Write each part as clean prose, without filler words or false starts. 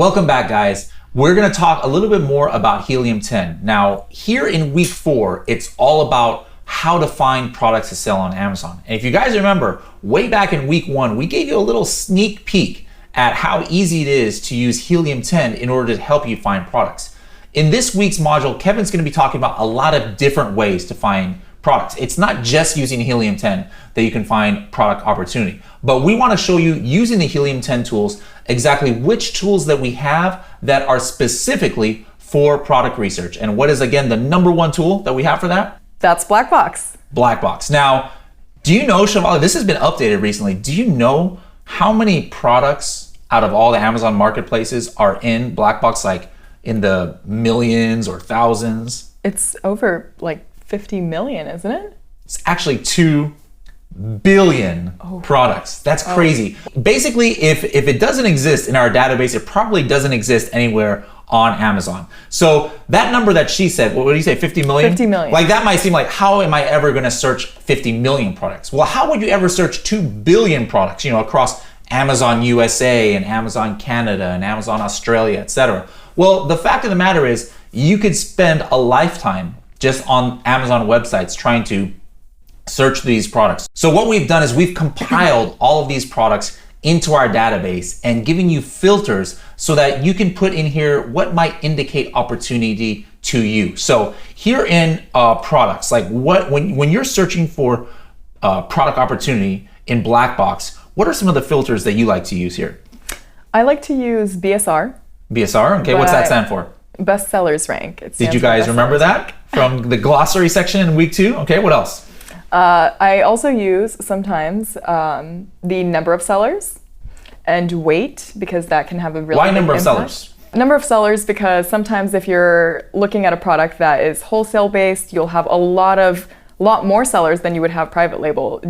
Welcome back, guys. We're going to talk a little bit more about Helium 10. Now, here in week 4, it's all about how to find products to sell on Amazon. And if you guys remember, way back in week 1, we gave you a little sneak peek at how easy it is to use Helium 10 in order to help you find products. In this week's module, Kevin's going to be talking about a lot of different ways to find products. It's not just using Helium 10 that you can find product opportunity, but we want to show you using the Helium 10 tools exactly which tools that we have that are specifically for product research. And what is, again, the #1 tool that we have for that? That's Black Box. Black Box. Now, do you know, Shivali, this has been updated recently. Do you know how many products out of all the Amazon marketplaces are in Black Box, like in the millions or thousands? It's over like 50 million, isn't it? It's actually 2 billion products. That's crazy. Basically, if it doesn't exist in our database, it probably doesn't exist anywhere on Amazon. So that number that she said, what did you say, 50 million? 50 million. Like that might seem like, how am I ever gonna search 50 million products? Well, how would you ever search 2 billion products, across Amazon USA and Amazon Canada and Amazon Australia, etc.? Well, the fact of the matter is you could spend a lifetime just on Amazon websites trying to search these products. So what we've done is we've compiled all of these products into our database and giving you filters so that you can put in here what might indicate opportunity to you. So here in products, like when you're searching for product opportunity in Black Box, what are some of the filters that you like to use here? I like to use BSR. BSR, okay, what's that stand for? Bestsellers rank. Did you guys remember that from the glossary section in week 2? Okay, what else? I also use sometimes the number of sellers and weight, because that can have a really big number of impact. sellers? Number of sellers, because sometimes if you're looking at a product that is wholesale based, you'll have a lot more sellers than you would have private label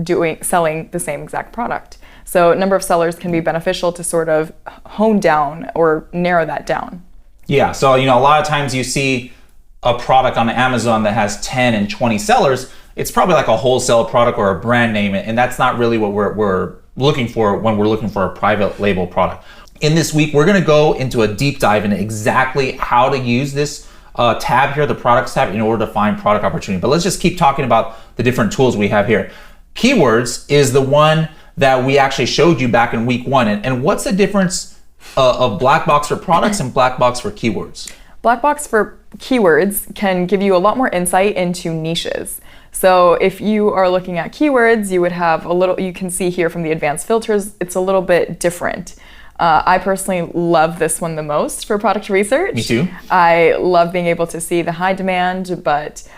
selling the same exact product. So number of sellers can be beneficial to sort of hone down or narrow that down. Yeah, so a lot of times you see a product on Amazon that has 10 and 20 sellers. It's probably like a wholesale product or a brand name, and that's not really what we're looking for when we're looking for a private label product. In this week, we're gonna go into a deep dive into exactly how to use this tab here, the products tab, in order to find product opportunity. But let's just keep talking about the different tools we have here. Keywords is the one that we actually showed you back in week 1. And what's the difference of Black Box for products and Black Box for keywords? Black Box for keywords can give you a lot more insight into niches. So if you are looking at keywords, you would have you can see here from the advanced filters, it's a little bit different. I personally love this one the most for product research. Me too. I love being able to see the high demand, but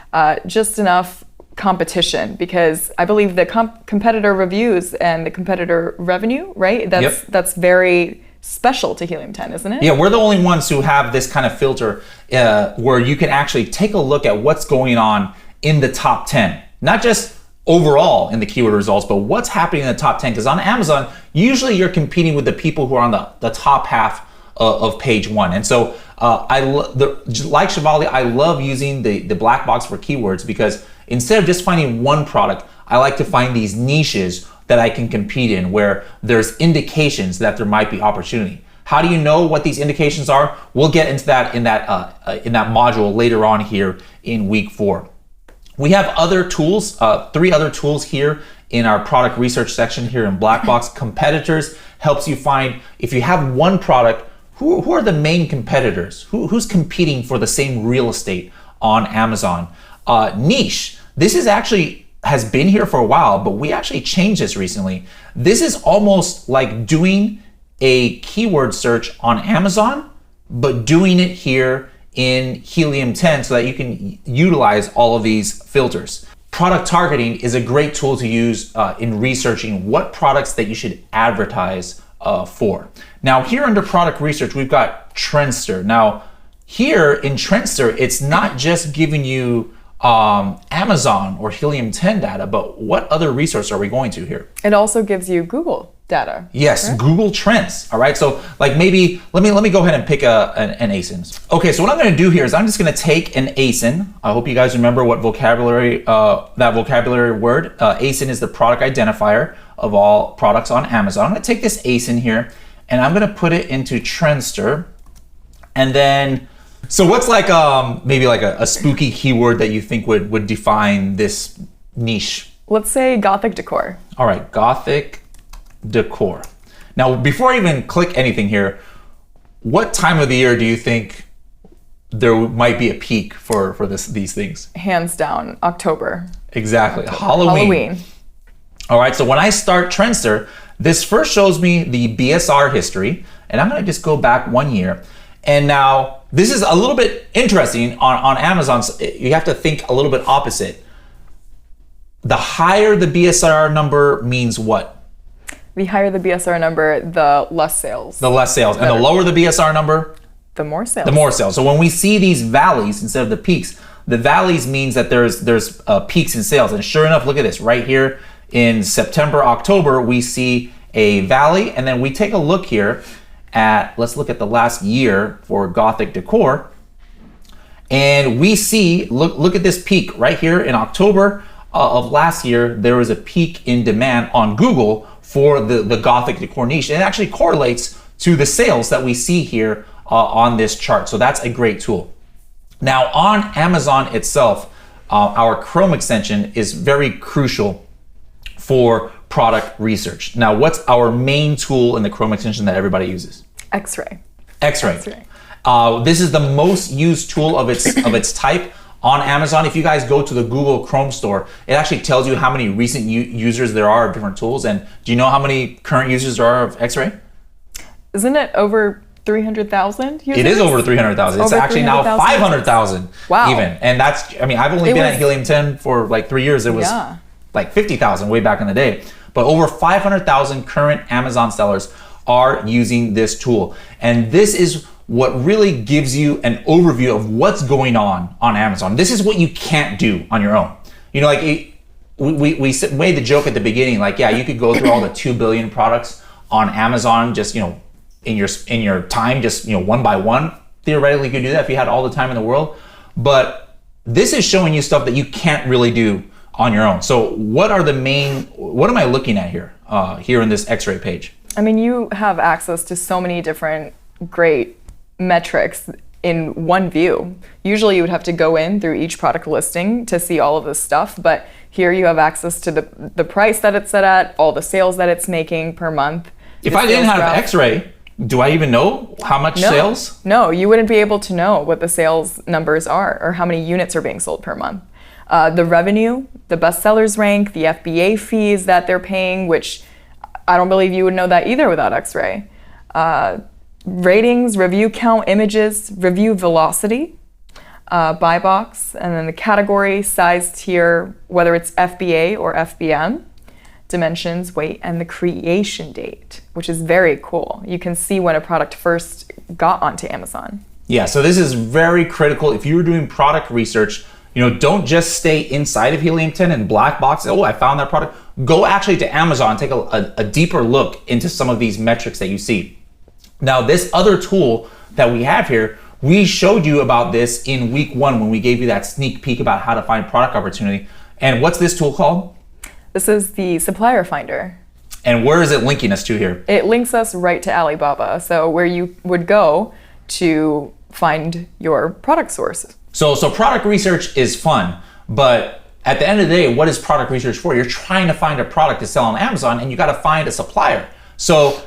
just enough competition, because I believe the competitor reviews and the competitor revenue, right? That's very special to Helium 10, isn't it? Yeah, we're the only ones who have this kind of filter where you can actually take a look at what's going on in the top 10, not just overall in the keyword results, but what's happening in the top 10. Because on Amazon, usually you're competing with the people who are on the top half of page 1. And so like Shivali, I love using the Black Box for keywords, because instead of just finding one product, I like to find these niches that I can compete in where there's indications that there might be opportunity. How do you know what these indications are? We'll get into that in that module later on here in week 4. We have other tools, 3 other tools here in our product research section here in Black Box. Competitors helps you find, if you have one product, who are the main competitors? Who's competing for the same real estate on Amazon? Niche, this is actually has been here for a while, but we actually changed this recently. This is almost like doing a keyword search on Amazon, but doing it here in Helium 10 so that you can utilize all of these filters. Product targeting is a great tool to use in researching what products that you should advertise for. Now here under product research, we've got Trendster. Now here in Trendster, it's not just giving you Amazon or Helium 10 data, but what other resource are we going to here? It also gives you Google data. Yes, correct? Google Trends. All right, so like maybe let me go ahead and pick an ASIN. Okay, so what I'm going to do here is I'm just going to take an ASIN. I hope you guys remember what vocabulary that vocabulary word. ASIN is the product identifier of all products on Amazon. I'm going to take this ASIN here and I'm going to put it into Trendster. And then, so what's like maybe like a spooky keyword that you think would define this niche? Let's say Gothic decor. All right, Gothic decor. Now, before I even click anything here, what time of the year do you think there might be a peak for these things? Hands down, October. Exactly, Halloween. All right, so when I start Trendster, this first shows me the BSR history, and I'm gonna just go back 1 year. And now, this is a little bit interesting on Amazon. You have to think a little bit opposite. The higher the BSR number means what? The higher the BSR number, the less sales. The less sales. And the lower the BSR number? The more sales. The more sales. So when we see these valleys instead of the peaks, the valleys means that there's peaks in sales. And sure enough, look at this right here in September, October, we see a valley. And then we take a look here at, let's look at the last year for Gothic decor. And we see, look at this peak right here in October of last year. There was a peak in demand on Google for the Gothic decor niche. And it actually correlates to the sales that we see here on this chart. So that's a great tool. Now on Amazon itself, our Chrome extension is very crucial for product research. Now what's our main tool in the Chrome extension that everybody uses? X-ray. X-ray. This is the most used tool of its type on Amazon. If you guys go to the Google Chrome store, it actually tells you how many recent users there are of different tools. And do you know how many current users there are of X-ray? Isn't it over 300,000 users? It is over 300,000. It's actually now 500,000 wow. even. And that's, I mean, I've only been at Helium 10 for like 3 years. It was like 50,000 way back in the day. But over 500,000 current Amazon sellers are using this tool. And this is what really gives you an overview of what's going on Amazon. This is what you can't do on your own. You know, like we made the joke at the beginning, like, yeah, you could go through all the 2 billion products on Amazon, just, you know, in your time, just, you know, one by one. Theoretically, you could do that if you had all the time in the world. But this is showing you stuff that you can't really do on your own. So what am I looking at here, here in this X-ray page? I mean, you have access to so many different great metrics in one view. Usually you would have to go in through each product listing to see all of this stuff, but here you have access to the price that it's set at, all the sales that it's making per month. If I didn't have X-ray, do I even know how much sales? No, you wouldn't be able to know what the sales numbers are or how many units are being sold per month. The revenue, the bestsellers rank, the FBA fees that they're paying, which I don't believe you would know that either without X-ray. Ratings, review count, images, review velocity, buy box, and then the category, size, tier, whether it's FBA or FBM, dimensions, weight, and the creation date, which is very cool. You can see when a product first got onto Amazon. Yeah, so this is very critical. If you're doing product research, you know, don't just stay inside of Helium 10 and black box. Oh, I found that product. Go actually to Amazon, take a deeper look into some of these metrics that you see. Now, this other tool that we have here, we showed you about this in week 1 when we gave you that sneak peek about how to find product opportunity. And what's this tool called? This is the Supplier Finder. And where is it linking us to here? It links us right to Alibaba, so where you would go to find your product sources. So product research is fun, but at the end of the day, what is product research for? You're trying to find a product to sell on Amazon, and you got to find a supplier. So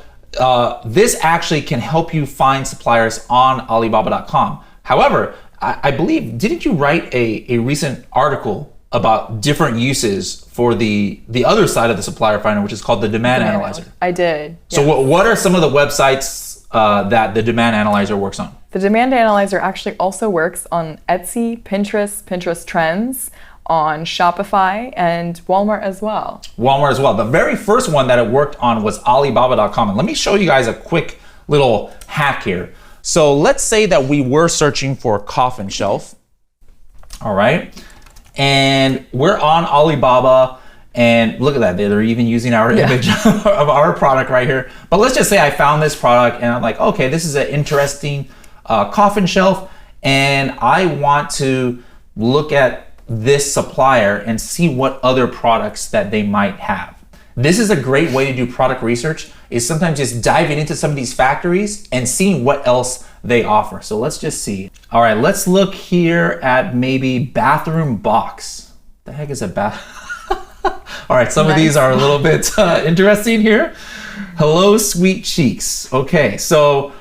this actually can help you find suppliers on Alibaba.com. However, I believe, didn't you write a recent article about different uses for the other side of the supplier finder, which is called the demand analyzer? I did. So yes. What are some of the websites that the demand analyzer works on? The demand analyzer actually also works on Etsy, Pinterest Trends, on Shopify, and Walmart as well. Walmart as well. The very first one that it worked on was Alibaba.com. And let me show you guys a quick little hack here. So let's say that we were searching for a coffin shelf. All right. And we're on Alibaba, and look at that. They're even using our image of our product right here. But let's just say I found this product and I'm like, okay, this is an interesting coffin shelf, and I want to look at this supplier and see what other products that they might have. This is a great way to do product research, is sometimes just diving into some of these factories and seeing what else they offer. So let's just see. All right, let's look here at maybe bathroom box. The heck is a bath? All right, some of these are a little bit interesting here. Hello, sweet cheeks. Okay, so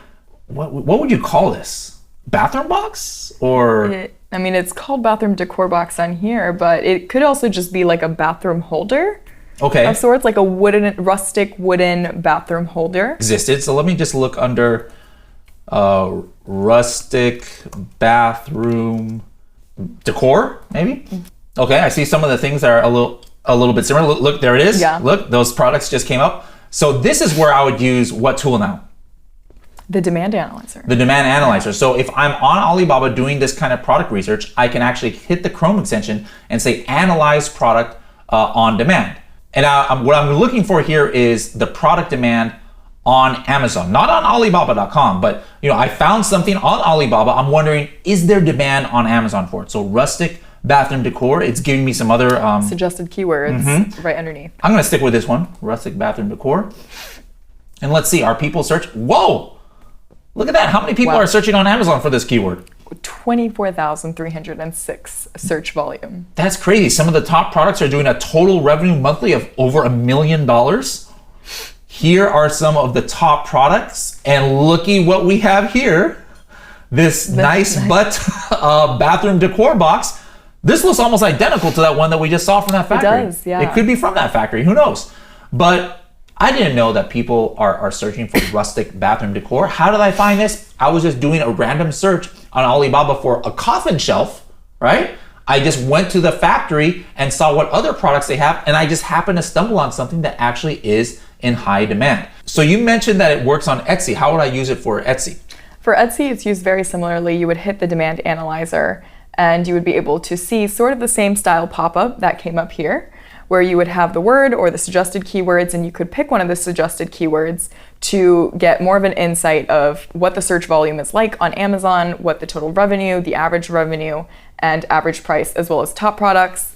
what would you call this? Bathroom box or? I mean, it's called bathroom decor box on here, but it could also just be like a bathroom holder. Okay. Of sorts, like a rustic wooden bathroom holder. Existed. So let me just look under rustic bathroom decor, maybe. Okay, I see some of the things that are a little bit similar. Look, there it is. Yeah. Look, those products just came up. So this is where I would use what tool now? The demand analyzer. The demand analyzer. So if I'm on Alibaba doing this kind of product research, I can actually hit the Chrome extension and say analyze product on demand. And what I'm looking for here is the product demand on Amazon, not on Alibaba.com, but I found something on Alibaba. I'm wondering, is there demand on Amazon for it? So rustic bathroom decor. It's giving me some other suggested keywords right underneath. I'm gonna stick with this one, rustic bathroom decor. And let's see, are people search? Whoa! Look at that. How many people are searching on Amazon for this keyword? 24,306 search volume. That's crazy. Some of the top products are doing a total revenue monthly of over $1 million. Here are some of the top products, and looky what we have here. This nice butt bathroom decor box. This looks almost identical to that one that we just saw from that factory. It does, yeah. It could be from that factory, who knows? But I didn't know that people are searching for rustic bathroom decor. How did I find this? I was just doing a random search on Alibaba for a coffin shelf, right? I just went to the factory and saw what other products they have, and I just happened to stumble on something that actually is in high demand. So you mentioned that it works on Etsy. How would I use it for Etsy? For Etsy, it's used very similarly. You would hit the demand analyzer, and you would be able to see sort of the same style pop-up that came up here, where you would have the word or the suggested keywords, and you could pick one of the suggested keywords to get more of an insight of what the search volume is like on Amazon, what the total revenue, the average revenue, and average price, as well as top products,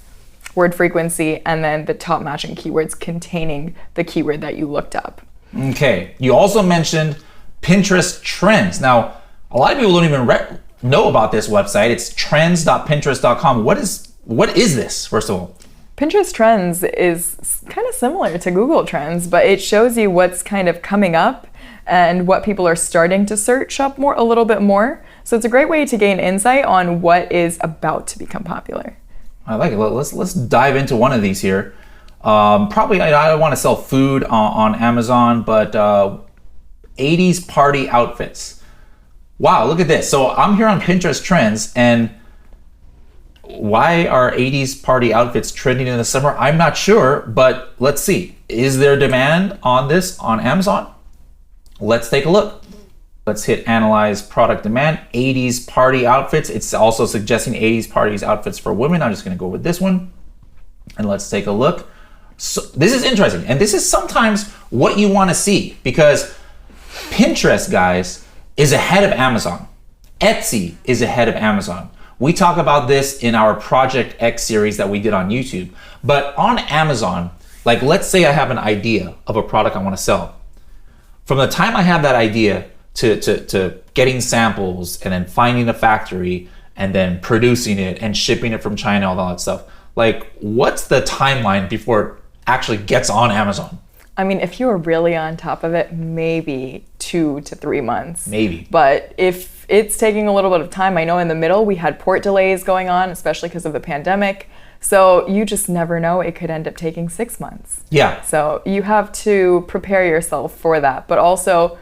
word frequency, and then the top matching keywords containing the keyword that you looked up. Okay. You also mentioned Pinterest Trends. Now, a lot of people don't even know about this website. It's trends.pinterest.com. What is this, first of all? Pinterest Trends is kind of similar to Google Trends, but it shows you what's kind of coming up and what people are starting to search up a little bit more. So it's a great way to gain insight on what is about to become popular. I like it. Let's dive into one of these here. Probably I don't want to sell food on Amazon, but 80s party outfits. Wow, look at this. So I'm here on Pinterest Trends, and why are 80s party outfits trending in the summer? I'm not sure, but let's see. Is there demand on this on Amazon? Let's take a look. Let's hit analyze product demand, 80s party outfits. It's also suggesting 80s parties outfits for women. I'm just gonna go with this one. And let's take a look. So this is interesting. And this is sometimes what you wanna see, because Pinterest, guys, is ahead of Amazon. Etsy is ahead of Amazon. We talk about this in our Project X series that we did on YouTube. But on Amazon, like let's say I have an idea of a product I want to sell. From the time I have that idea to getting samples and then finding a factory and then producing it and shipping it from China, all that stuff, like what's the timeline before it actually gets on Amazon? I mean, if you were really on top of it, maybe 2 to 3 months. Maybe. But if it's taking a little bit of time, I know in the middle we had port delays going on, especially because of the pandemic. So you just never know. It could end up taking 6 months. Yeah. So you have to prepare yourself for that. But also,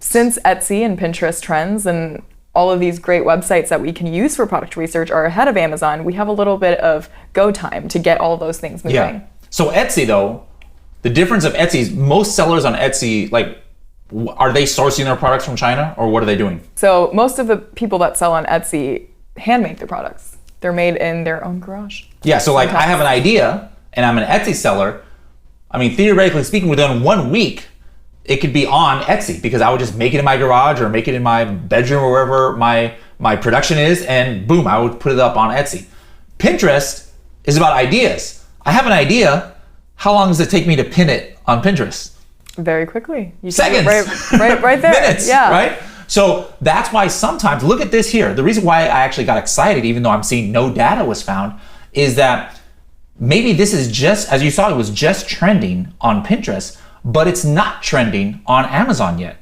since Etsy and Pinterest Trends and all of these great websites that we can use for product research are ahead of Amazon, we have a little bit of go time to get all those things moving. Yeah. So Etsy, though, the difference of Etsy is most sellers on Etsy, like, are they sourcing their products from China, or what are they doing? So most of the people that sell on Etsy hand make their products. They're made in their own garage. Yeah, so like I have an idea and I'm an Etsy seller. I mean, theoretically speaking, within 1 week, it could be on Etsy because I would just make it in my garage or make it in my bedroom or wherever my production is, and boom, I would put it up on Etsy. Pinterest is about ideas. I have an idea. How long does it take me to pin it on Pinterest? Very quickly. You Seconds. Right there. Minutes, yeah. right? So that's why sometimes, look at this here. The reason why I actually got excited, even though I'm seeing no data was found, is that maybe this is just, as you saw, it was just trending on Pinterest, but it's not trending on Amazon yet.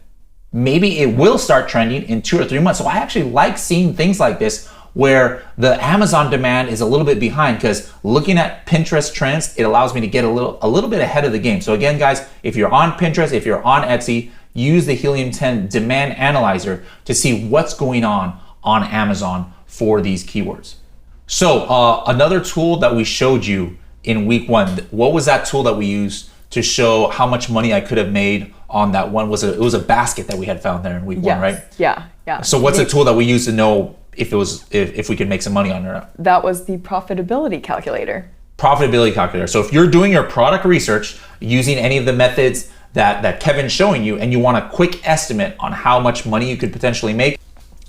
Maybe it will start trending in 2 or 3 months. So I actually like seeing things like this where the Amazon demand is a little bit behind, because looking at Pinterest trends, it allows me to get a little bit ahead of the game. So again, guys, if you're on Pinterest, if you're on Etsy, use the Helium 10 demand analyzer to see what's going on Amazon for these keywords. So another tool that we showed you in week 1, what was that tool that we used to show how much money I could have made on that one? It was a basket that we had found there in week 1, right? Yeah. So what's a tool that we used to know if we could make some money on it? That was the profitability calculator. Profitability calculator. So if you're doing your product research using any of the methods that Kevin's showing you, and you want a quick estimate on how much money you could potentially make,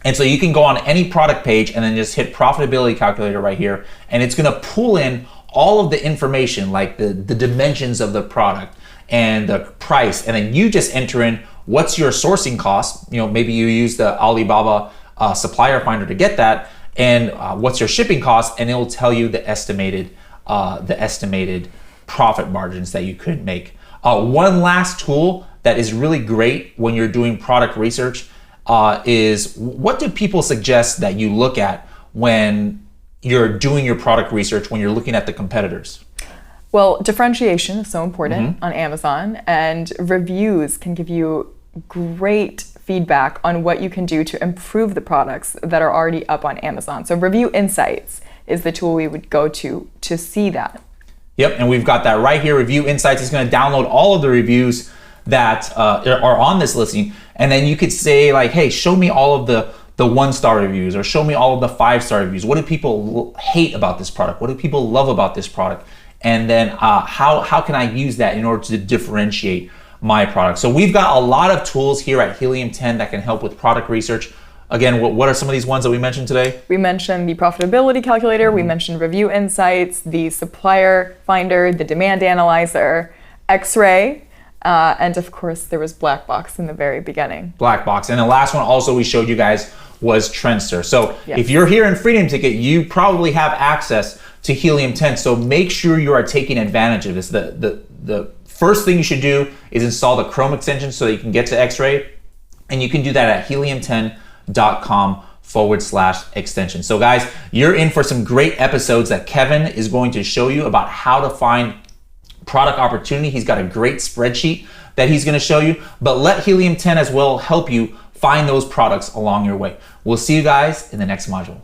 and so you can go on any product page and then just hit profitability calculator right here, and it's gonna pull in all of the information, like the dimensions of the product and the price, and then you just enter in what's your sourcing cost. Maybe you use the Alibaba supplier finder to get that, and what's your shipping cost, and it'll tell you the estimated profit margins that you could make. One last tool that is really great when you're doing product research is, what do people suggest that you look at when you're doing your product research, when you're looking at the competitors? Well, differentiation is so important on Amazon, and reviews can give you great feedback on what you can do to improve the products that are already up on Amazon. So Review Insights is the tool we would go to see that. Yep, and we've got that right here. Review Insights is going to download all of the reviews that are on this listing, and then you could say like, hey, show me all of the 1-star reviews, or show me all of the 5-star reviews. What do people hate about this product? What do people love about this product? And then how can I use that in order to differentiate my product? So we've got a lot of tools here at Helium 10 that can help with product research. Again, what are some of these ones that we mentioned today? We mentioned the profitability calculator, we mentioned Review Insights, the supplier finder, the demand analyzer, X-ray, and of course there was Black Box in the very beginning. Black Box. And the last one also we showed you guys was Trendster. So yes. If you're here in Freedom Ticket, you probably have access to Helium 10. So make sure you are taking advantage of this. The first thing you should do is install the Chrome extension so that you can get to X-ray. And you can do that at helium10.com/extension. So guys, you're in for some great episodes that Kevin is going to show you about how to find product opportunity. He's got a great spreadsheet that he's going to show you, but let Helium 10 as well help you find those products along your way. We'll see you guys in the next module.